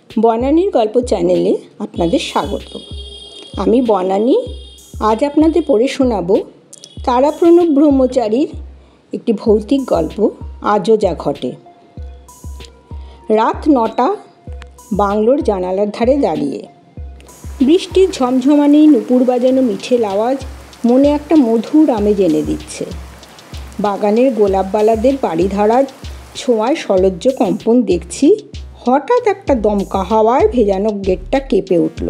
বনানীর গল্প চ্যানেলে আপনাদের স্বাগত। আমি বনানী। আজ আপনাদের পড়ে শোনাব তারাপ্রণব ব্রহ্মচারীর একটি ভৌতিক গল্প, আজও যা ঘটে। রাত 9টা, বাংলোর জানালার ধারে দাঁড়িয়ে। বৃষ্টির ঝমঝমানি, নুপুর বাজানো মিঠেল আওয়াজ মনে একটা মধুর আমেজ এনে দিচ্ছে। বাগানের গোলাপবালাদের বাড়িধারার ছোঁয়ায় সলজ্জ কম্পন দেখছি। হঠাৎ একটা দমকা হাওয়ায় ভেজানো গেটটা কেঁপে উঠল।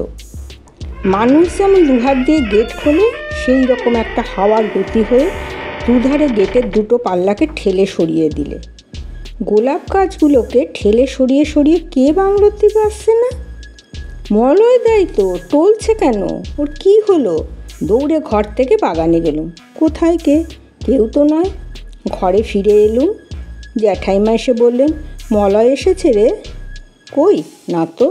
মানুষ যেমন দুহাত দিয়ে গেট খোলে, সেই রকম একটা হাওয়ার গতি হয়ে দুধারে গেটের দুটো পাল্লাকে ঠেলে সরিয়ে দিলে। গোলাপ গাছগুলোকে ঠেলে সরিয়ে সরিয়ে কে বাংলোর দিকে আসছে না? মলয় দেয় তো, টলছে কেন? ওর কি হলো? দৌড়ে ঘর থেকে বাগানে গেলুম। কোথায় কে? কেউ তো নয়। ঘরে ফিরে এলুম। জ্যাঠাইমা এসে বললেন, মলয় এসেছে রে। কই না তো।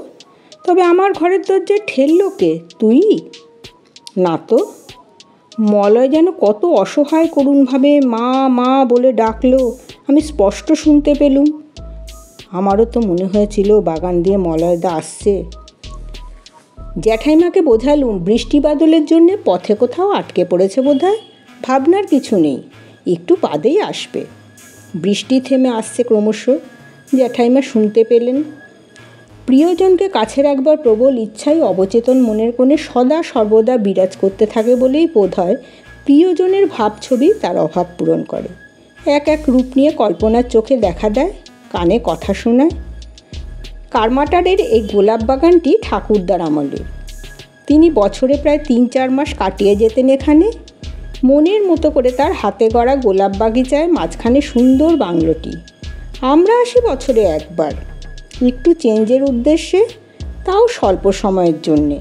তবে আমার ঘরের দরজায় ঠেললো কে? তুই? না তো। মলয় যেন কত অসহায় করুণভাবে মা মা বলে ডাকলো, আমি স্পষ্ট শুনতে পেলুম। আমারও তো মনে হয়েছিল বাগান দিয়ে মলয়দা আসছে। জ্যাঠাইমাকে বোঝালুম বৃষ্টি বাদলের জন্যে পথে কোথাও আটকে পড়েছে বোধহয়। ভাবনার কিছু নেই, একটু বাদেই আসবে। বৃষ্টি থেমে আসছে ক্রমশ। জ্যাঠাইমা শুনতে পেলেন। প্রিয়জনকে কাছে রাখবার প্রবল ইচ্ছাই অবচেতন মনের কোণে সদা সর্বদা বিরাজ করতে থাকে বলেই বোধ হয় প্রিয়জনের ভাবছবি তার অভাব পূরণ করে। এক এক রূপ নিয়ে কল্পনার চোখে দেখা দেয়, কানে কথা শোনায়। কারমাটারের এই গোলাপ বাগানটি ঠাকুরদার আমলের। তিনি বছরে প্রায় 3-4 মাস কাটিয়ে যেতেন এখানে। মনের মতো করে তার হাতে গড়া গোলাপ বাগিচায় মাঝখানে সুন্দর বাংলোটি। আমরা আসি বছরে একবার, একটু চেঞ্জের উদ্দেশ্যে, তাও স্বল্প সময়ের জন্যে।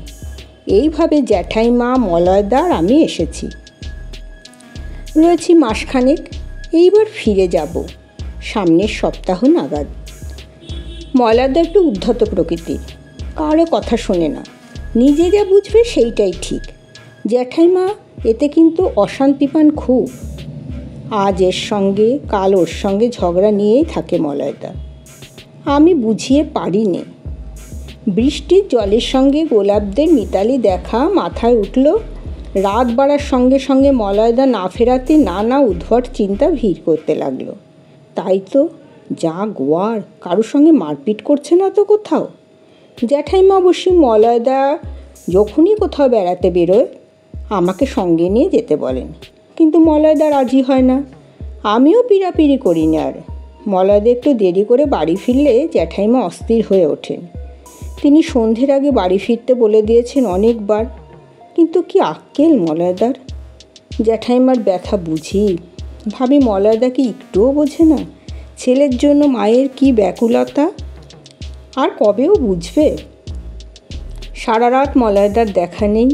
এইভাবে জ্যাঠাইমা, মলয়দার আমি এসেছি। রয়েছি মাসখানেক। এইবার ফিরে যাব সামনের সপ্তাহ নাগাদ। মলয়দা একটু উদ্ধত প্রকৃতির, কারো কথা শোনে না। নিজে যা বুঝবে সেইটাই ঠিক। জ্যাঠাইমা এতে কিন্তু অশান্তি পান খুব। আজ এর সঙ্গে, কাল ওর সঙ্গে ঝগড়া নিয়েই থাকে মলয়দা। আমি বুঝিয়ে পারি নে। বৃষ্টির জলের সঙ্গে গোলাপদের মিতালি দেখা মাথায় উঠল। রাত বাড়ার সঙ্গে সঙ্গে মলয়দা না ফেরাতে নানা উদ্ভট চিন্তা ভিড় করতে লাগলো। তাই তো, যা গোয়ার, কারোর সঙ্গে মারপিট করছে না তো কোথাও। জ্যাঠাইমা অবশ্যই মলয়দা যখনই কোথাও বেড়াতে বেরোয় আমাকে সঙ্গে নিয়ে যেতে বলেন, কিন্তু মলয়দা রাজি হয় না। আমিও পিড়াপিড়ি করি না। আর মলয়দা একটু দেরি করে বাড়ি ফিরলে জ্যাঠাইমা অস্থির হয়ে ওঠেন। তিনি সন্ধ্যের আগে বাড়ি ফিরতে বলে দিয়েছেন অনেকবার, কিন্তু কি আক্কেল মলয়দার। জ্যাঠাইমার ব্যথা বুঝি। ভাবি মলয়দা কি একটুও বোঝে না ছেলের জন্য মায়ের কি ব্যাকুলতা। আর কবেও বুঝবে। সারা রাত মলয়দার দেখা নেই।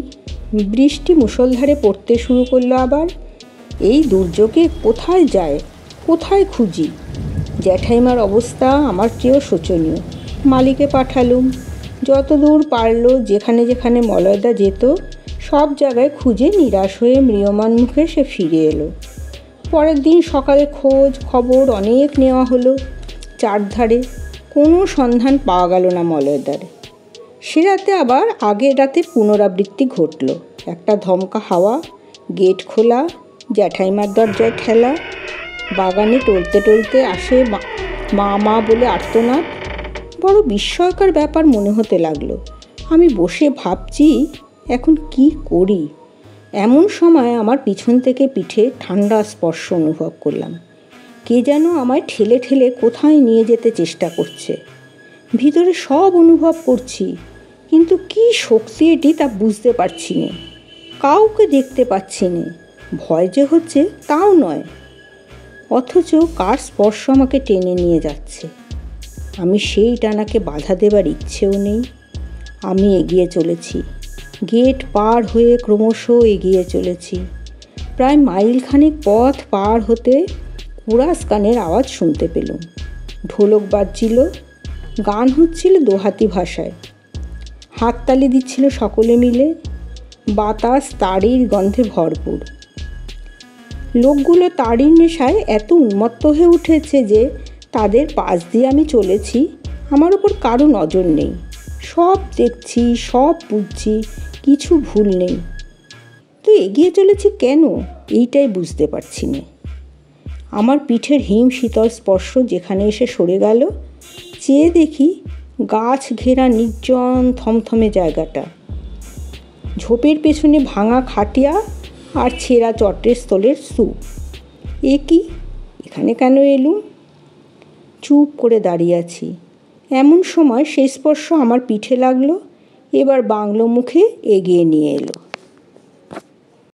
বৃষ্টি মুষলধারে পড়তে শুরু করলো আবার। এই দুর্যোগে কোথায় যায়, কোথায় খুঁজি? জ্যাঠাইমার অবস্থা আমার চেয়েও শোচনীয়। মালিকে পাঠালুম। যত দূর পারল, যেখানে যেখানে মলয়দা যেত সব জায়গায় খুঁজে নিরাশ হয়ে ম্রিয়মাণ মুখে সে ফিরে এলো। পরের দিন সকালে খোঁজ খবর অনেক নেওয়া হলো চারধারে। কোনো সন্ধান পাওয়া গেল না মলয়দার। সে রাতে আবার আগের রাতে পুনরাবৃত্তি ঘটল। একটা ধমকা হাওয়া, গেট খোলা, জ্যাঠাইমার দরজায় ঠেলা, বাগানে টলতে টলতে আসে মা মা বলে আর্তনাদ। বড় বিস্ময়কর ব্যাপার মনে হতে লাগলো। আমি বসে ভাবছি এখন কি করি। এমন সময় আমার পিছন থেকে পিঠে ঠান্ডা স্পর্শ অনুভব করলাম। কে যেন আমায় ঠেলে ঠেলে কোথায় নিয়ে যেতে চেষ্টা করছে। ভিতরে সব অনুভব করছি, কিন্তু কি শক্তি এটি তা বুঝতে পারছি না। কাউকে দেখতে পাচ্ছি না। ভয় যে হচ্ছে তাও নয়, অথচ কার স্পর্শ আমাকে টেনে নিয়ে যাচ্ছে। আমি সেই টানাকে বাধা দেবার ইচ্ছেও নেই। আমি এগিয়ে চলেছি, গেট পার হয়ে ক্রমশ এগিয়ে চলেছি। প্রায় মাইলখানেক পথ পার হতে কুরাস গানের আওয়াজ শুনতে পেলুম। ঢোলক বাজছিল, গান হচ্ছিল দোহাতি ভাষায়। হাততালি দিচ্ছিল সকলে মিলে। বাতাস তাড়ির গন্ধে ভরপুর। লোকগুলো তাড়ির নেশায় এত উন্মত্ত হয়ে উঠেছে যে তাদের পাশ দিয়ে আমি চলেছি, আমার ওপর কারো নজর নেই। সব দেখছি, সব বুঝছি, কিছু ভুল নেই, তো এগিয়ে চলেছি কেন এইটাই বুঝতে পারছি না। আমার পিঠের হিম শীতল স্পর্শ যেখানে এসে সরে গেল, চেয়ে দেখি গাছ ঘেরা নির্জন থমথমে জায়গাটা, ঝোপের পেছনে ভাঙা খাটিয়া আর ছেঁড়া চটের স্থলের স্তূপ। এ কি, এখানে কেন এলুম? চুপ করে দাঁড়িয়ে আছি। এমন সময় সেই স্পর্শ আমার পিঠে লাগলো, এবার বাংলো মুখে এগিয়ে নিয়ে এলো।